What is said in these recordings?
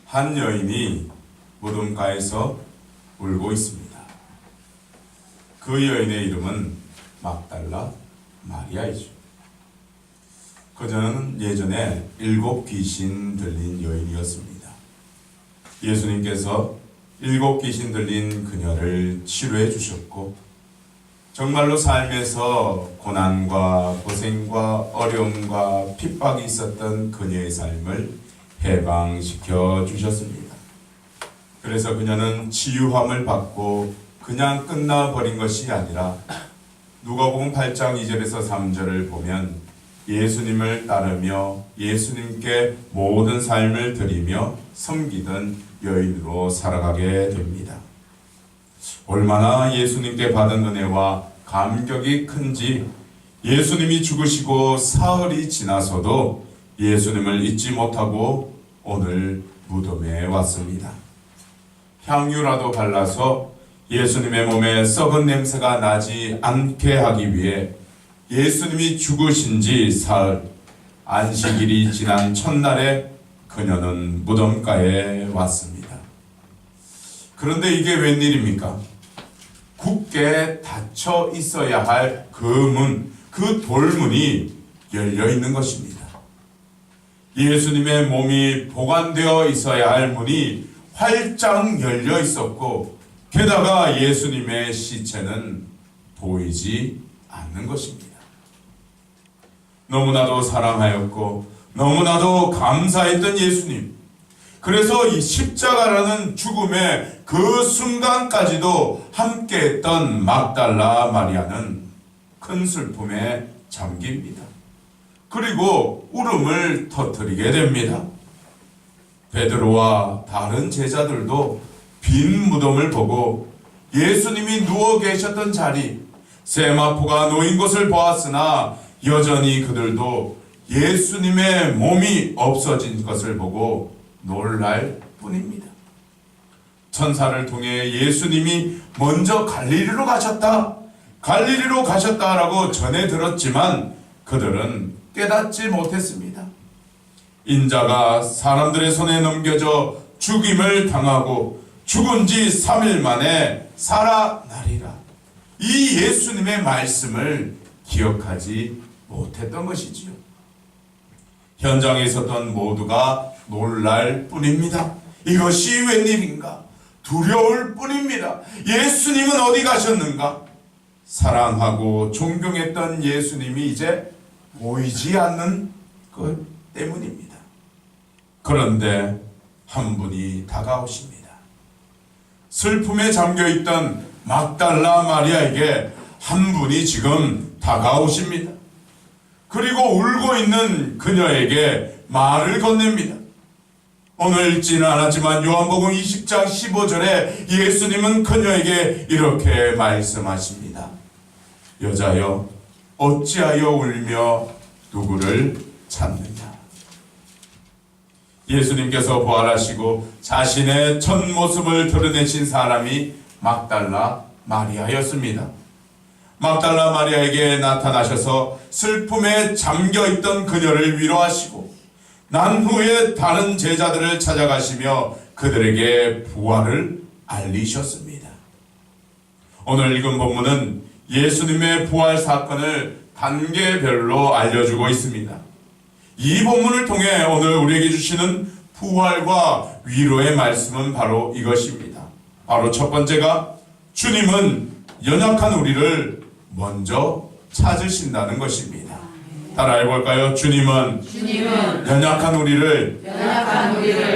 한 여인이 무덤가에서 울고 있습니다. 그 여인의 이름은 막달라 마리아이죠. 그녀는 예전에 7 귀신 들린 여인이었습니다. 예수님께서 7 귀신 들린 그녀를 치료해 주셨고, 정말로 삶에서 고난과 고생과 어려움과 핍박이 있었던 그녀의 삶을 해방시켜 주셨습니다. 그래서 그녀는 치유함을 받고 그냥 끝나버린 것이 아니라 누가복음 8장 2절에서 3절을 보면 예수님을 따르며 예수님께 모든 삶을 드리며 섬기던 여인으로 살아가게 됩니다. 얼마나 예수님께 받은 은혜와 감격이 큰지 예수님이 죽으시고 사흘이 지나서도 예수님을 잊지 못하고 오늘 무덤에 왔습니다. 향유라도 발라서 예수님의 몸에 썩은 냄새가 나지 않게 하기 위해 예수님이 죽으신 지 사흘, 안식일이 지난 첫날에 그녀는 무덤가에 왔습니다. 그런데 이게 웬일입니까? 굳게 닫혀 있어야 할 그 문, 그 돌문이 열려 있는 것입니다. 예수님의 몸이 보관되어 있어야 할 문이 활짝 열려 있었고, 게다가 예수님의 시체는 보이지 않는 것입니다. 너무나도 사랑하였고 너무나도 감사했던 예수님, 그래서 이 십자가라는 죽음의 그 순간까지도 함께했던 막달라 마리아는 큰 슬픔에 잠깁니다. 그리고 울음을 터뜨리게 됩니다. 베드로와 다른 제자들도 빈 무덤을 보고 예수님이 누워 계셨던 자리, 세마포가 놓인 것을 보았으나 여전히 그들도 예수님의 몸이 없어진 것을 보고 놀랄 뿐입니다. 천사를 통해 예수님이 먼저 갈릴리로 가셨다라고 전해 들었지만 그들은 깨닫지 못했습니다. 인자가 사람들의 손에 넘겨져 죽임을 당하고 죽은 지 3일 만에 살아나리라, 이 예수님의 말씀을 기억하지 못했던 것이지요. 현장에 있었던 모두가 놀랄 뿐입니다. 이것이 웬일인가? 두려울 뿐입니다. 예수님은 어디 가셨는가? 사랑하고 존경했던 예수님이 이제 보이지 않는 것 때문입니다. 그런데 한 분이 다가오십니다. 슬픔에 잠겨있던 막달라 마리아에게 한 분이 지금 다가오십니다. 그리고 울고 있는 그녀에게 말을 건넵니다. 오늘 읽지는 않았지만 요한복음 20장 15절에 예수님은 그녀에게 이렇게 말씀하십니다. 여자여, 어찌하여 울며 누구를 찾느냐? 예수님께서 부활하시고 자신의 첫 모습을 드러내신 사람이 막달라 마리아였습니다. 막달라 마리아에게 나타나셔서 슬픔에 잠겨있던 그녀를 위로하시고 난 후에 다른 제자들을 찾아가시며 그들에게 부활을 알리셨습니다. 오늘 읽은 본문은 예수님의 부활 사건을 단계별로 알려주고 있습니다. 이 본문을 통해 오늘 우리에게 주시는 부활과 위로의 말씀은 바로 이것입니다. 바로 첫 번째가 주님은 연약한 우리를 먼저 찾으신다는 것입니다. 따라해 볼까요? 주님은 연약한 우리를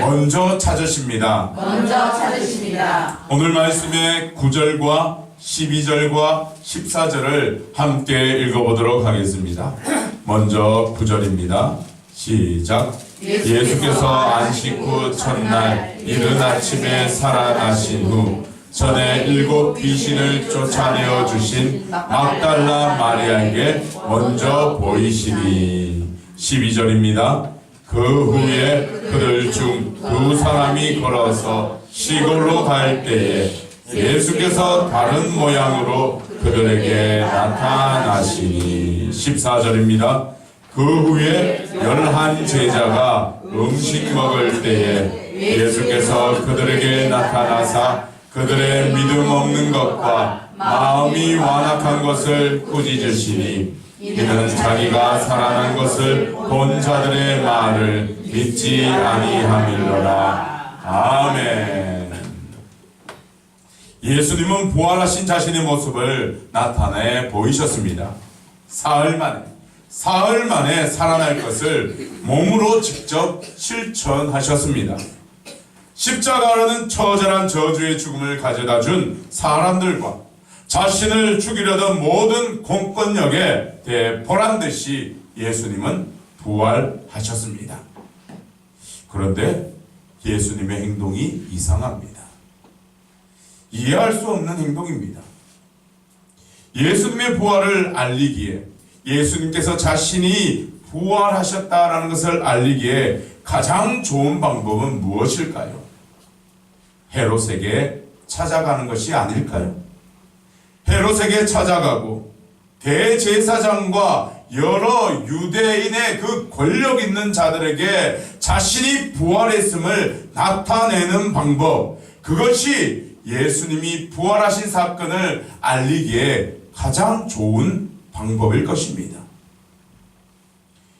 먼저 찾으십니다. 오늘 말씀의 9절과 12절과 14절을 함께 읽어보도록 하겠습니다. 먼저 9절입니다. 시작. 예수께서 안식 후 첫날 이른 아침에 살아나신 후 전에 7 귀신을 쫓아내어 주신 막달라 마리아에게 먼저 보이시니. 12절입니다. 그 후에 그들 중 2 사람이 걸어서 시골로 갈 때에 예수께서 다른 모양으로 그들에게 나타나시니. 14절입니다. 그 후에 11 제자가 음식 먹을 때에 예수께서 그들에게 나타나사 그들의 믿음 없는 것과 마음이 완악한 것을 꾸짖으시니 이는 자기가 살아난 것을 본 자들의 말을 믿지 아니함일러라. 아멘. 예수님은 부활하신 자신의 모습을 나타내 보이셨습니다. 사흘 만에 살아날 것을 몸으로 직접 실천하셨습니다. 십자가라는 처절한 저주의 죽음을 가져다 준 사람들과 자신을 죽이려던 모든 공권력에 대해 보란 듯이 예수님은 부활하셨습니다. 그런데 예수님의 행동이 이상합니다. 이해할 수 없는 행동입니다. 예수님의 부활을 알리기에, 예수님께서 자신이 부활하셨다라는 것을 알리기에 가장 좋은 방법은 무엇일까요? 헤롯에게 찾아가는 것이 아닐까요? 헤롯에게 찾아가고 대제사장과 여러 유대인의 그 권력 있는 자들에게 자신이 부활했음을 나타내는 방법, 그것이 예수님이 부활하신 사건을 알리기에 가장 좋은 방법일 것입니다.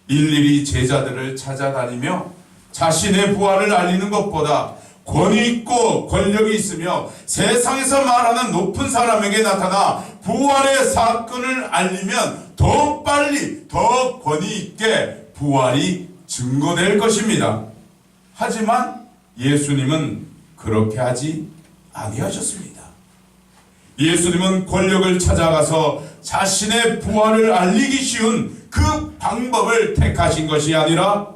일일이 제자들을 찾아다니며 자신의 부활을 알리는 것보다 권위 있고 권력이 있으며 세상에서 말하는 높은 사람에게 나타나 부활의 사건을 알리면 더 빨리, 더 권위 있게 부활이 증거될 것입니다. 하지만 예수님은 그렇게 하지 아니하셨습니다. 예수님은 권력을 찾아가서 자신의 부활을 알리기 쉬운 그 방법을 택하신 것이 아니라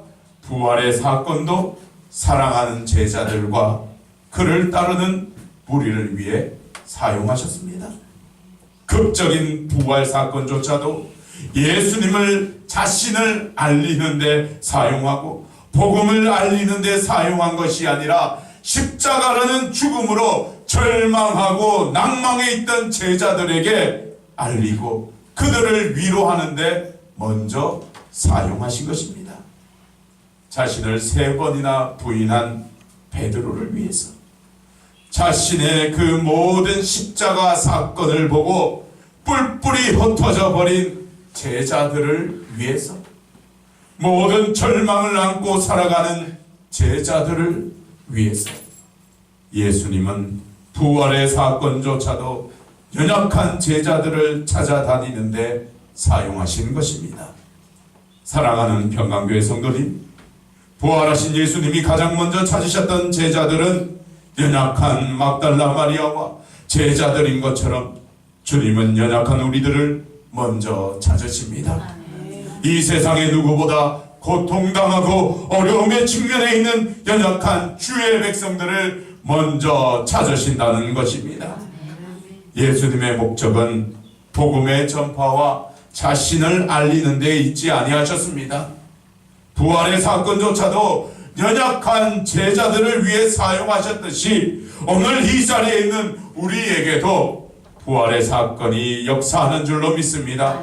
부활의 사건도 사랑하는 제자들과 그를 따르는 무리를 위해 사용하셨습니다. 극적인 부활 사건조차도 예수님을 자신을 알리는 데 사용하고 복음을 알리는 데 사용한 것이 아니라 십자가라는 죽음으로 절망하고 낭망해 있던 제자들에게 알리고 그들을 위로하는 데 먼저 사용하신 것입니다. 자신을 3번이나 부인한 베드로를 위해서, 자신의 그 모든 십자가 사건을 보고 뿔뿔이 흩어져 버린 제자들을 위해서, 모든 절망을 안고 살아가는 제자들을 위해서 예수님은 부활의 사건조차도 연약한 제자들을 찾아다니는데 사용하신 것입니다. 사랑하는 평강교회 성도님, 부활하신 예수님이 가장 먼저 찾으셨던 제자들은 연약한 막달라 마리아와 제자들인 것처럼 주님은 연약한 우리들을 먼저 찾으십니다. 이 세상에 누구보다 고통당하고 어려움에 직면해 있는 연약한 주의 백성들을 먼저 찾으신다는 것입니다. 예수님의 목적은 복음의 전파와 자신을 알리는 데 있지 아니하셨습니다. 부활의 사건조차도 연약한 제자들을 위해 사용하셨듯이 오늘 이 자리에 있는 우리에게도 부활의 사건이 역사하는 줄로 믿습니다.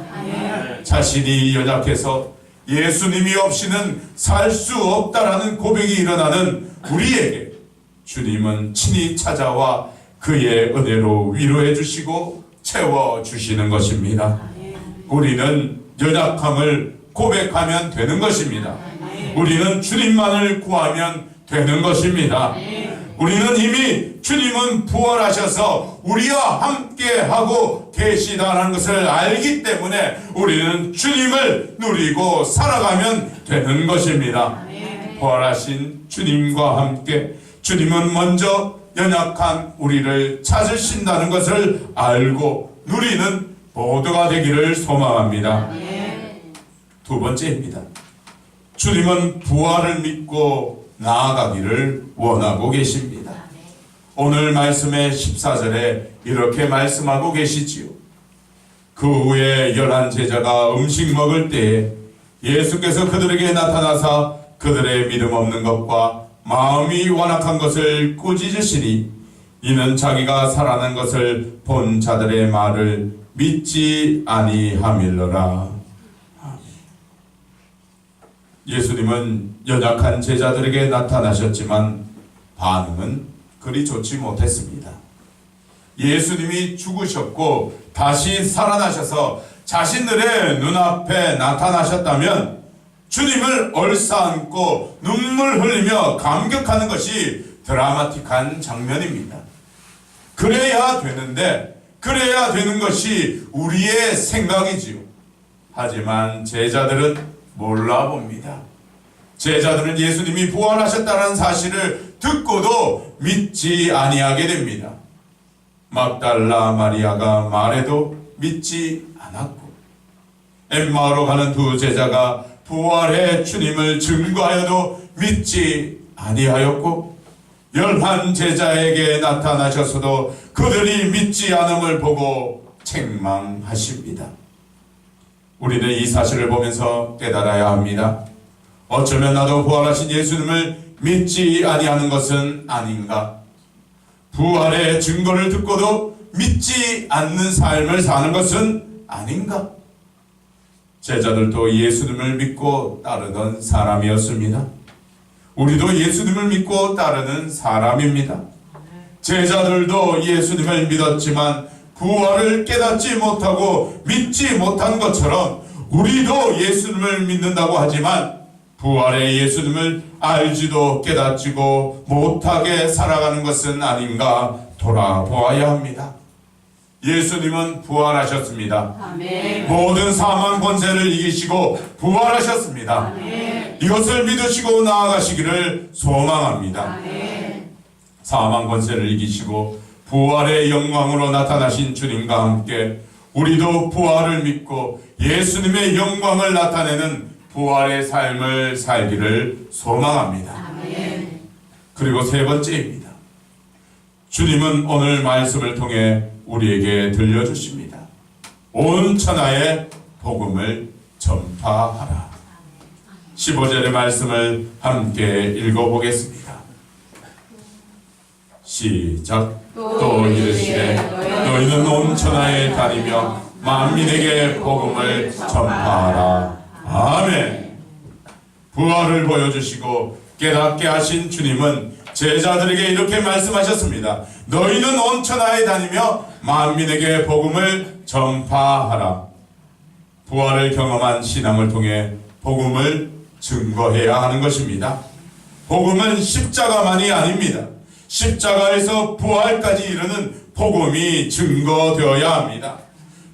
자신이 연약해서 예수님이 없이는 살 수 없다라는 고백이 일어나는 우리에게 주님은 친히 찾아와 그의 은혜로 위로해 주시고 채워 주시는 것입니다. 우리는 연약함을 고백하면 되는 것입니다. 우리는 주님만을 구하면 되는 것입니다. 우리는 이미 주님은 부활하셔서 우리와 함께 하고 계시다는 것을 알기 때문에 우리는 주님을 누리고 살아가면 되는 것입니다. 부활하신 주님과 함께 주님은 먼저 연약한 우리를 찾으신다는 것을 알고 누리는 모두가 되기를 소망합니다. 두 번째입니다. 주님은 부활을 믿고 나아가기를 원하고 계십니다. 오늘 말씀의 14절에 이렇게 말씀하고 계시지요. 그 후에 11제자가 음식 먹을 때에 예수께서 그들에게 나타나사 그들의 믿음 없는 것과 마음이 완악한 것을 꾸짖으시니 이는 자기가 살아난 것을 본 자들의 말을 믿지 아니함일러라. 예수님은 연약한 제자들에게 나타나셨지만 반응은 그리 좋지 못했습니다. 예수님이 죽으셨고 다시 살아나셔서 자신들의 눈앞에 나타나셨다면 주님을 얼싸안고 눈물 흘리며 감격하는 것이 드라마틱한 장면입니다. 그래야 되는데, 그래야 되는 것이 우리의 생각이지요. 하지만 제자들은 몰라봅니다. 제자들은 예수님이 부활하셨다는 사실을 듣고도 믿지 아니하게 됩니다. 막달라 마리아가 말해도 믿지 않았고, 엠마오로 가는 두 제자가 부활의 주님을 증거하여도 믿지 아니하였고, 11 제자에게 나타나셔서도 그들이 믿지 않음을 보고 책망하십니다. 우리는 이 사실을 보면서 깨달아야 합니다. 어쩌면 나도 부활하신 예수님을 믿지 아니하는 것은 아닌가? 부활의 증거를 듣고도 믿지 않는 삶을 사는 것은 아닌가? 제자들도 예수님을 믿고 따르던 사람이었습니다. 우리도 예수님을 믿고 따르는 사람입니다. 제자들도 예수님을 믿었지만 부활을 깨닫지 못하고 믿지 못한 것처럼 우리도 예수님을 믿는다고 하지만 부활의 예수님을 알지도 깨닫지도 못하게 살아가는 것은 아닌가 돌아보아야 합니다. 예수님은 부활하셨습니다. 아멘. 모든 사망 권세를 이기시고 부활하셨습니다. 아멘. 이것을 믿으시고 나아가시기를 소망합니다. 아멘. 사망 권세를 이기시고 부활의 영광으로 나타나신 주님과 함께 우리도 부활을 믿고 예수님의 영광을 나타내는 부활의 삶을 살기를 소망합니다. 아멘. 그리고 세 번째입니다. 주님은 오늘 말씀을 통해 우리에게 들려주십니다. 온 천하에 복음을 전파하라. 15절의 말씀을 함께 읽어보겠습니다. 시작. 또 이르시되 너희는 온 천하에 다니며 만민에게 복음을 전파하라. 아멘. 부활을 보여주시고 깨닫게 하신 주님은 제자들에게 이렇게 말씀하셨습니다. 너희는 온 천하에 다니며 만민에게 복음을 전파하라. 부활을 경험한 신앙을 통해 복음을 증거해야 하는 것입니다. 복음은 십자가만이 아닙니다. 십자가에서 부활까지 이르는 복음이 증거되어야 합니다.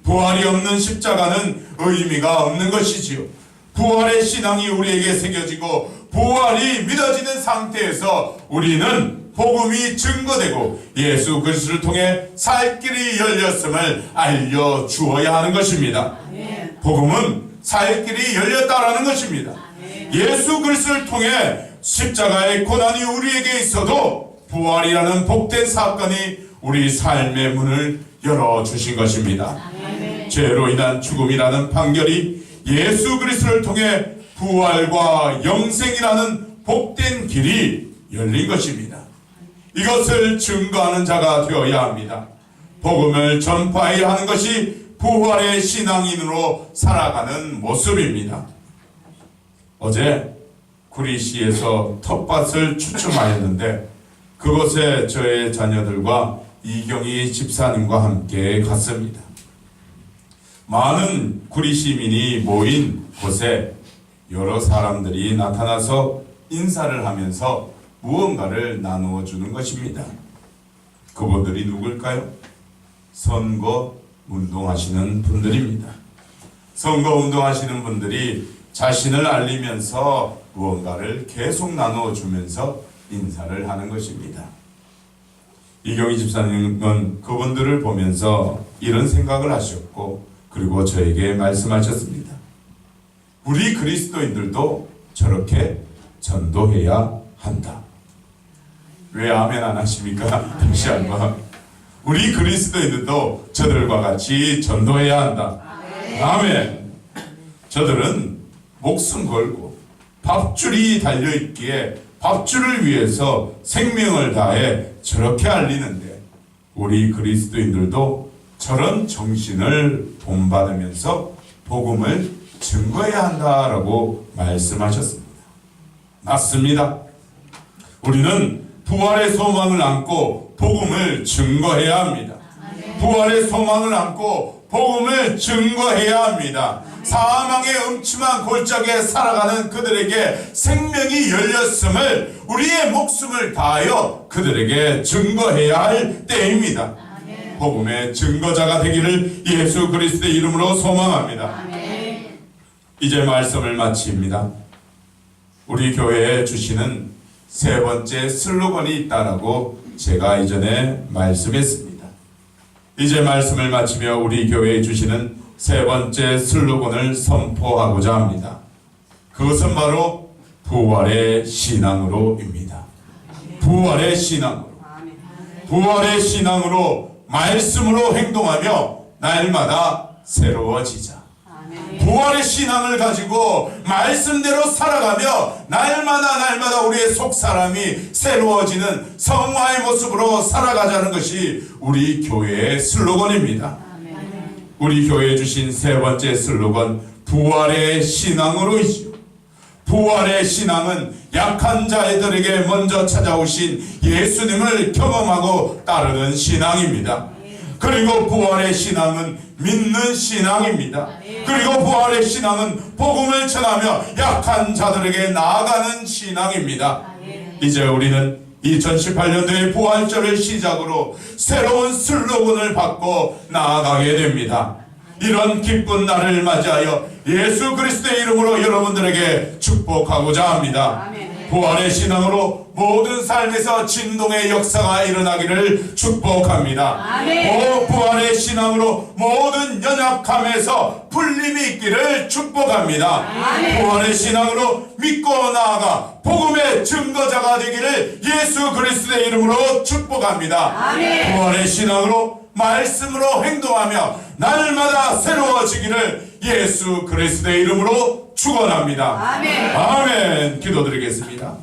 부활이 없는 십자가는 의미가 없는 것이지요. 부활의 신앙이 우리에게 새겨지고 부활이 믿어지는 상태에서 우리는 복음이 증거되고 예수 그리스도를 통해 살 길이 열렸음을 알려주어야 하는 것입니다. 복음은 살 길이 열렸다라는 것입니다. 예수 그리스도를 통해 십자가의 고난이 우리에게 있어도 부활이라는 복된 사건이 우리 삶의 문을 열어주신 것입니다. 죄로 인한 죽음이라는 판결이 예수 그리스도를 통해 부활과 영생이라는 복된 길이 열린 것입니다. 이것을 증거하는 자가 되어야 합니다. 복음을 전파해야 하는 것이 부활의 신앙인으로 살아가는 모습입니다. 어제 구리시에서 텃밭을 추첨하였는데 그곳에 저의 자녀들과 이경희 집사님과 함께 갔습니다. 많은 구리 시민이 모인 곳에 여러 사람들이 나타나서 인사를 하면서 무언가를 나누어 주는 것입니다. 그분들이 누굴까요? 선거 운동하시는 분들입니다. 선거 운동하시는 분들이 자신을 알리면서 무언가를 계속 나누어 주면서 인사를 하는 것입니다. 이경희 집사님은 그분들을 보면서 이런 생각을 하셨고 그리고 저에게 말씀하셨습니다. 우리 그리스도인들도 저렇게 전도해야 한다. 왜 아멘 안 하십니까? 다시 한번. 우리 그리스도인들도 저들과 같이 전도해야 한다. 아멘. 저들은 목숨 걸고 밥줄이 달려있기에 밥줄을 위해서 생명을 다해 저렇게 알리는데 우리 그리스도인들도 저런 정신을 본받으면서 복음을 증거해야 한다라고 말씀하셨습니다. 맞습니다. 우리는 부활의 소망을 안고 복음을 증거해야 합니다. 부활의 소망을 안고 복음을 증거해야 합니다. 사망의 음침한 골짜기에 살아가는 그들에게 생명이 열렸음을 우리의 목숨을 다하여 그들에게 증거해야 할 때입니다. 복음의 증거자가 되기를 예수 그리스도의 이름으로 소망합니다. 이제 말씀을 마칩니다. 우리 교회에 주시는 세 번째 슬로건이 있다라고 제가 이전에 말씀했습니다. 이제 말씀을 마치며 우리 교회에 주시는 세 번째 슬로건을 선포하고자 합니다. 그것은 바로 부활의 신앙으로입니다. 부활의 신앙으로. 부활의 신앙으로 말씀으로 행동하며 날마다 새로워지자. 부활의 신앙을 가지고 말씀대로 살아가며 날마다 우리의 속사람이 새로워지는 성화의 모습으로 살아가자는 것이 우리 교회의 슬로건입니다. 우리 교회에 주신 세 번째 슬로건 부활의 신앙으로이죠. 부활의 신앙은 약한 자들에게 먼저 찾아오신 예수님을 경험하고 따르는 신앙입니다. 그리고 부활의 신앙은 믿는 신앙입니다. 그리고 부활의 신앙은 복음을 전하며 약한 자들에게 나아가는 신앙입니다. 이제 우리는 2018년도의 부활절을 시작으로 새로운 슬로건을 받고 나아가게 됩니다. 이런 기쁜 날을 맞이하여 예수 그리스도의 이름으로 여러분들에게 축복하고자 합니다. 부활의 신앙으로 모든 삶에서 진동의 역사가 일어나기를 축복합니다. 부활의 신앙으로 모든 연약함에서 풀림이 있기를 축복합니다. 부활의 신앙으로 믿고 나아가 복음의 증거자가 되기를 예수 그리스도의 이름으로 축복합니다. 부활의 신앙으로 말씀으로 행동하며 날마다 새로워지기를 예수 그리스도의 이름으로 축원합니다. 아멘. 기도드리겠습니다.